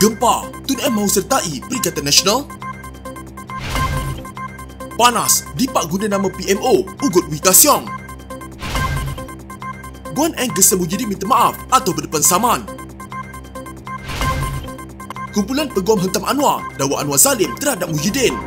Gempa, Tun M mahu sertai Perikatan Nasional. Panas, Dipak guna nama PMO, ugut Wee Ka Siong. Guan Eng gesa Muhyiddin minta maaf atau berdepan saman. Kumpulan peguam hentam Anwar, dakwa Anwar zalim terhadap Muhyiddin.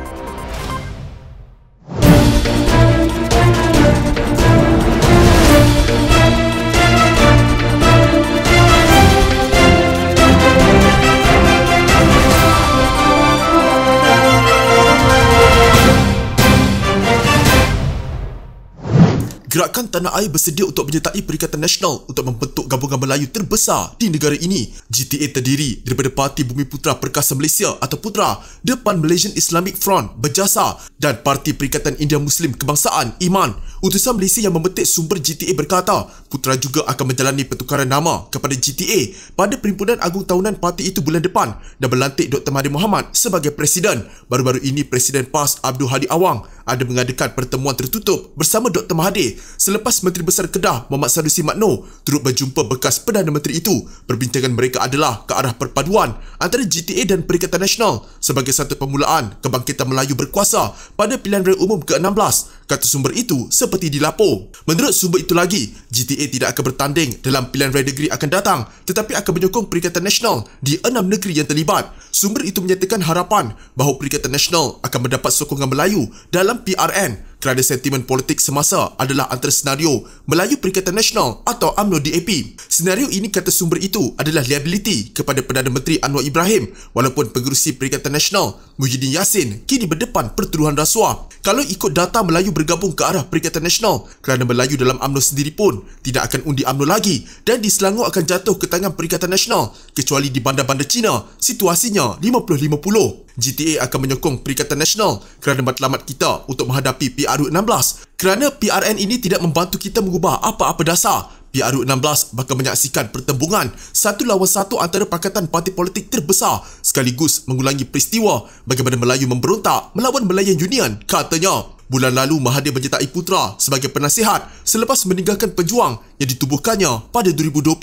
Gerakan Tanah Air bersedia untuk menyertai Perikatan Nasional untuk membentuk gabungan Melayu terbesar di negara ini. GTA terdiri daripada Parti Bumi Putera Perkasa Malaysia atau PUTRA, Depan Malaysian Islamic Front Berjasa dan Parti Perikatan India Muslim Kebangsaan IMAN. Utusan Malaysia yang memetik sumber GTA berkata, PUTRA juga akan menjalani pertukaran nama kepada GTA pada Perhimpunan Agung Tahunan parti itu bulan depan dan melantik Dr. Mahathir Mohamad sebagai Presiden. Baru-baru ini Presiden PAS Abdul Hadi Awang ada mengadakan pertemuan tertutup bersama Dr. Mahathir selepas Menteri Besar Kedah Muhammad Sanusi Makno turut berjumpa bekas Perdana Menteri itu. Perbincangan mereka adalah ke arah perpaduan antara GTA dan Perikatan Nasional sebagai satu permulaan kebangkitan Melayu berkuasa pada pilihan raya umum ke-16. Kata sumber itu seperti dilapor. Menurut sumber itu lagi, GTA tidak akan bertanding dalam pilihan raya negeri akan datang tetapi akan menyokong Perikatan Nasional di 6 negeri yang terlibat. Sumber itu menyatakan harapan bahawa Perikatan Nasional akan mendapat sokongan Melayu dalam PRN kerana sentimen politik semasa adalah antara senario Melayu Perikatan Nasional atau UMNO DAP. Senario ini, kata sumber itu, adalah liability kepada Perdana Menteri Anwar Ibrahim walaupun pengerusi Perikatan Nasional Muhyiddin Yassin kini berdepan pertuduhan rasuah. Kalau ikut data Melayu bergabung ke arah Perikatan Nasional kerana Melayu dalam UMNO sendiri pun tidak akan undi UMNO lagi dan di Selangor akan jatuh ke tangan Perikatan Nasional kecuali di bandar-bandar Cina situasinya 50-50. GTA akan menyokong Perikatan Nasional kerana matlamat kita untuk menghadapi PRU16. Kerana PRN ini tidak membantu kita mengubah apa-apa dasar. PRU16 bakal menyaksikan pertembungan satu lawan satu antara pakatan parti politik terbesar sekaligus mengulangi peristiwa bagaimana Melayu memberontak melawan Malayan Union, katanya. Bulan lalu Mahathir menyertai PUTRA sebagai penasihat selepas meninggalkan Pejuang yang ditubuhkannya pada 2020.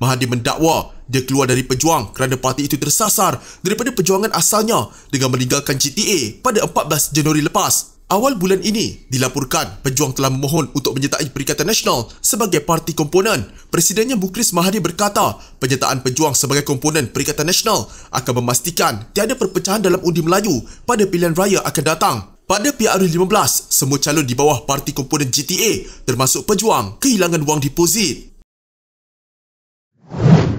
Mahathir mendakwa dia keluar dari Pejuang kerana parti itu tersasar daripada perjuangan asalnya dengan meninggalkan GTA pada 14 Januari lepas. Awal bulan ini, dilaporkan Pejuang telah memohon untuk menyertai Perikatan Nasional sebagai parti komponen. Presidennya Mukris Mahathir berkata, penyertaan Pejuang sebagai komponen Perikatan Nasional akan memastikan tiada perpecahan dalam undi Melayu pada pilihan raya akan datang. Pada PRU15, semua calon di bawah parti komponen GTA, termasuk Pejuang, kehilangan wang deposit.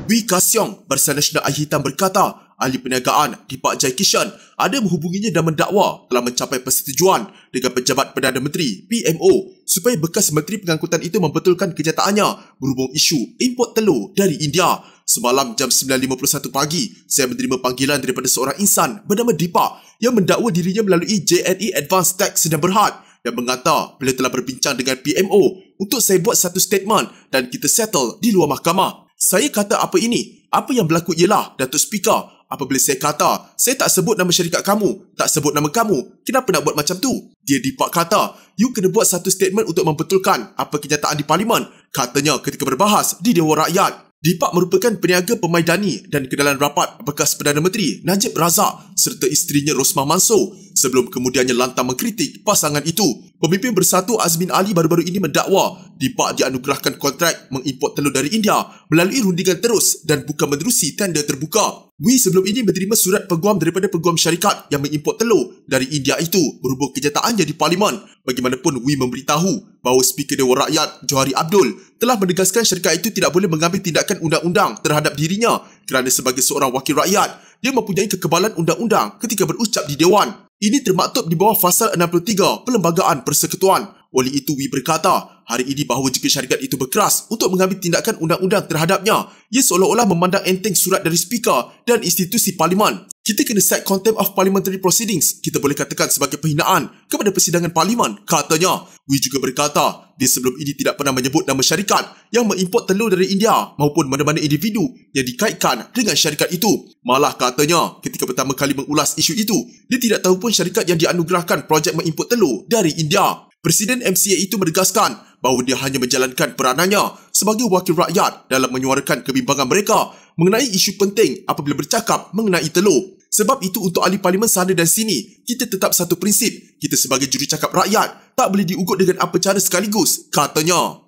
Wee Ka Siong, Barisan Nasional Air Hitam berkata, ahli perniagaan Dipak Jai Kishan ada menghubunginya dan mendakwa telah mencapai persetujuan dengan pejabat Perdana Menteri PMO supaya bekas Menteri Pengangkutan itu membetulkan kenyataannya berhubung isu import telur dari India. Semalam jam 9.51 pagi, saya menerima panggilan daripada seorang insan bernama Dipak yang mendakwa dirinya melalui JNE Advance Tax Sedang Berhad dan mengata beliau telah berbincang dengan PMO untuk saya buat satu statement dan kita settle di luar mahkamah. Saya kata apa ini? Apa yang berlaku ialah, Datuk Speaker, apabila saya kata, saya tak sebut nama syarikat kamu, tak sebut nama kamu, kenapa nak buat macam tu? Dia Dipak kata, you kena buat satu statement untuk membetulkan apa kenyataan di Parlimen, katanya ketika berbahas di Dewan Rakyat. Dipak merupakan peniaga pemaidani dan kenalan rapat bekas Perdana Menteri Najib Razak serta isterinya Rosmah Mansor sebelum kemudiannya lantang mengkritik pasangan itu. Pemimpin Bersatu Azmin Ali baru-baru ini mendakwa Dipak dianugerahkan kontrak mengimport telur dari India melalui rundingan terus dan bukan menerusi tender terbuka. Wee sebelum ini menerima surat peguam daripada peguam syarikat yang mengimport telur dari India itu berhubung kenyataannya di Parlimen. Bagaimanapun, Wee memberitahu bahawa Speaker Dewan Rakyat Johari Abdul telah menegaskan syarikat itu tidak boleh mengambil tindakan undang-undang terhadap dirinya kerana sebagai seorang wakil rakyat, dia mempunyai kekebalan undang-undang ketika berucap di Dewan. Ini termaktub di bawah Fasal 63 Perlembagaan Persekutuan. Oleh itu, Wee berkata, hari ini bahawa jika syarikat itu berkeras untuk mengambil tindakan undang-undang terhadapnya, ia seolah-olah memandang enteng surat dari Speaker dan institusi Parlimen. Kita kena cite contempt of parliamentary proceedings. Kita boleh katakan sebagai penghinaan kepada persidangan Parlimen, katanya. Wee juga berkata, dia sebelum ini tidak pernah menyebut nama syarikat yang mengimport telur dari India maupun mana-mana individu yang dikaitkan dengan syarikat itu. Malah katanya, ketika pertama kali mengulas isu itu, dia tidak tahu pun syarikat yang dianugerahkan projek mengimport telur dari India. Presiden MCA itu menegaskan bahawa dia hanya menjalankan peranannya sebagai wakil rakyat dalam menyuarakan kebimbangan mereka mengenai isu penting apabila bercakap mengenai telur. Sebab itu untuk ahli parlimen sana dan sini, kita tetap satu prinsip, kita sebagai jurucakap rakyat tak boleh diugut dengan apa cara sekaligus, katanya.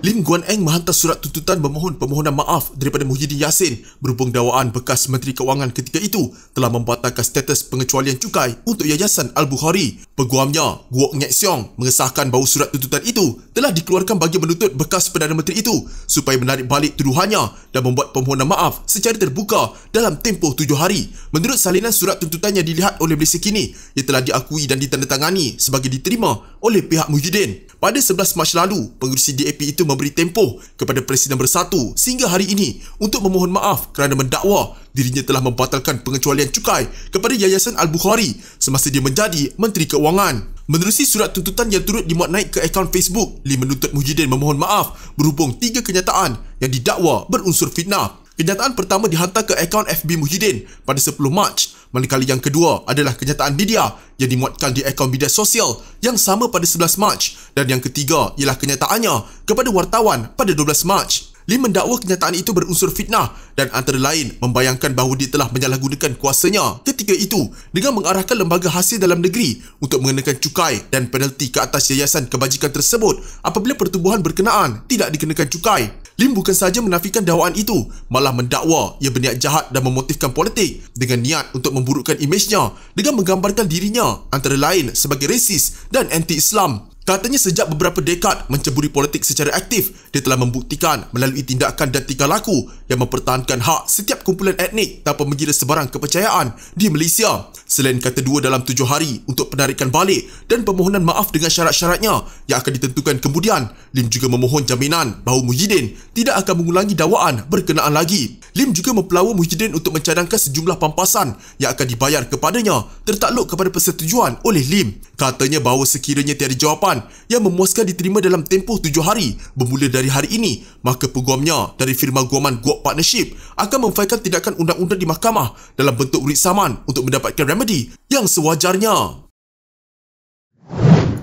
Lim Guan Eng menghantar surat tuntutan memohon permohonan maaf daripada Muhyiddin Yassin berhubung dakwaan bekas Menteri Keuangan ketika itu telah membatalkan status pengecualian cukai untuk Yayasan Al-Bukhari. Peguamnya, Guok Ngek Siong, mengesahkan bahawa surat tuntutan itu telah dikeluarkan bagi menuntut bekas Perdana Menteri itu supaya menarik balik tuduhannya dan membuat permohonan maaf secara terbuka dalam tempoh 7 hari. Menurut salinan surat tuntutan yang dilihat oleh Malaysia Kini, ia telah diakui dan ditandatangani sebagai diterima oleh pihak Muhyiddin. Pada 11 Mac lalu, pengerusi DAP itu memberi tempoh kepada Presiden Bersatu sehingga hari ini untuk memohon maaf kerana mendakwa dirinya telah membatalkan pengecualian cukai kepada Yayasan Al-Bukhari semasa dia menjadi Menteri Keuangan. Menerusi surat tuntutan yang turut dimuat naik ke akaun Facebook, Lim menuntut Muhyiddin memohon maaf berhubung 3 kenyataan yang didakwa berunsur fitnah. Kenyataan pertama dihantar ke akaun FB Muhyiddin pada 10 Mac, manakala yang kedua adalah kenyataan media yang dimuatkan di akaun media sosial yang sama pada 11 Mac dan yang ketiga ialah kenyataannya kepada wartawan pada 12 Mac. Lim mendakwa kenyataan itu berunsur fitnah dan antara lain membayangkan bahawa dia telah menyalahgunakan kuasanya ketika itu dengan mengarahkan lembaga hasil dalam negeri untuk mengenakan cukai dan penalti ke atas yayasan kebajikan tersebut apabila pertubuhan berkenaan tidak dikenakan cukai. Lim bukan sahaja menafikan dakwaan itu, malah mendakwa ia berniat jahat dan memotifkan politik dengan niat untuk memburukkan imejnya dengan menggambarkan dirinya antara lain sebagai resis dan anti-Islam. Katanya sejak beberapa dekad menceburi politik secara aktif, dia telah membuktikan melalui tindakan dan tingkah laku yang mempertahankan hak setiap kumpulan etnik tanpa mengira sebarang kepercayaan di Malaysia. Selain kata dua dalam 7 hari untuk penarikan balik dan permohonan maaf dengan syarat-syaratnya yang akan ditentukan kemudian, Lim juga memohon jaminan bahawa Muhyiddin tidak akan mengulangi dakwaan berkenaan lagi. Lim juga mempelawa Muhyiddin untuk mencadangkan sejumlah pampasan yang akan dibayar kepadanya tertakluk kepada persetujuan oleh Lim. Katanya bahawa sekiranya tiada jawapan yang memuaskan diterima dalam tempoh 7 hari bermula dari hari ini, maka peguamnya dari firma guaman Guok Partnership akan memfailkan tindakan undang-undang di mahkamah dalam bentuk urit saman untuk mendapatkan remedi yang sewajarnya.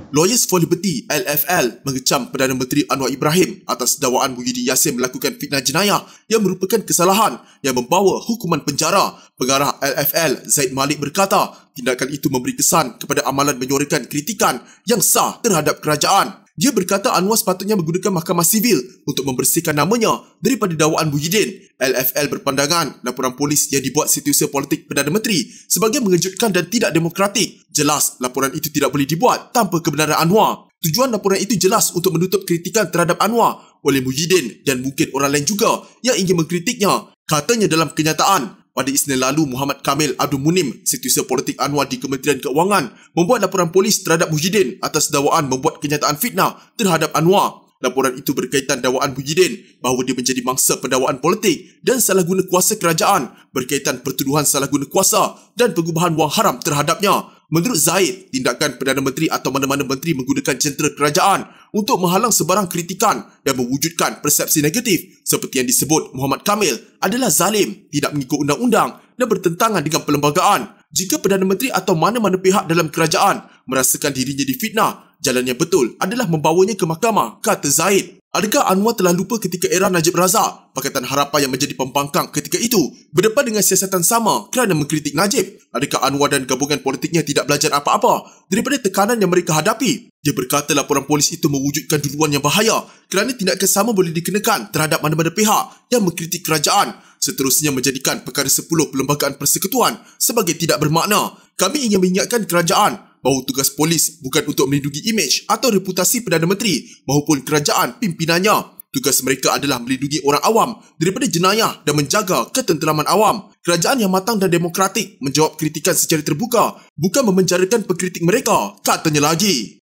Lawyers for Liberty LFL mengecam Perdana Menteri Anwar Ibrahim atas dakwaan Muhyiddin Yassin melakukan fitnah jenayah yang merupakan kesalahan yang membawa hukuman penjara. Pengarah LFL Zaid Malik berkata, tindakan itu memberi kesan kepada amalan menyuarakan kritikan yang sah terhadap kerajaan. Dia berkata Anwar sepatutnya menggunakan mahkamah sivil untuk membersihkan namanya daripada dakwaan Muhyiddin. LFL berpandangan laporan polis yang dibuat Setiausaha Politik Perdana Menteri sebagai mengejutkan dan tidak demokratik. Jelas laporan itu tidak boleh dibuat tanpa kebenaran Anwar. Tujuan laporan itu jelas untuk menutup kritikan terhadap Anwar oleh Muhyiddin dan mungkin orang lain juga yang ingin mengkritiknya. Katanya dalam kenyataan, pada Isnin lalu, Muhammad Kamil Abdul Munim, Setiausaha Politik Anwar di Kementerian Keuangan, membuat laporan polis terhadap Muhyiddin atas dakwaan membuat kenyataan fitnah terhadap Anwar. Laporan itu berkaitan dakwaan Muhyiddin bahawa dia menjadi mangsa pendakwaan politik dan salah guna kuasa kerajaan berkaitan pertuduhan salah guna kuasa dan pengubahan wang haram terhadapnya. Menurut Zaid, tindakan Perdana Menteri atau mana-mana menteri menggunakan jentera kerajaan untuk menghalang sebarang kritikan dan mewujudkan persepsi negatif seperti yang disebut Muhammad Kamil adalah zalim, tidak mengikut undang-undang dan bertentangan dengan perlembagaan. Jika Perdana Menteri atau mana-mana pihak dalam kerajaan merasakan dirinya difitnah, jalan yang betul adalah membawanya ke mahkamah, kata Zaid. Adakah Anwar telah lupa ketika era Najib Razak, Pakatan Harapan yang menjadi pembangkang ketika itu berdepan dengan siasatan sama kerana mengkritik Najib? Adakah Anwar dan gabungan politiknya tidak belajar apa-apa daripada tekanan yang mereka hadapi? Dia berkata laporan polis itu mewujudkan duluan yang bahaya kerana tindakan sama boleh dikenakan terhadap mana-mana pihak yang mengkritik kerajaan. Seterusnya menjadikan perkara 10 Perlembagaan Persekutuan sebagai tidak bermakna. Kami ingin mengingatkan kerajaan bahawa tugas polis bukan untuk melindungi imej atau reputasi Perdana Menteri maupun kerajaan pimpinannya. Tugas mereka adalah melindungi orang awam daripada jenayah dan menjaga ketenteraman awam. Kerajaan yang matang dan demokratik menjawab kritikan secara terbuka, bukan memenjarakan pengkritik mereka, katanya lagi.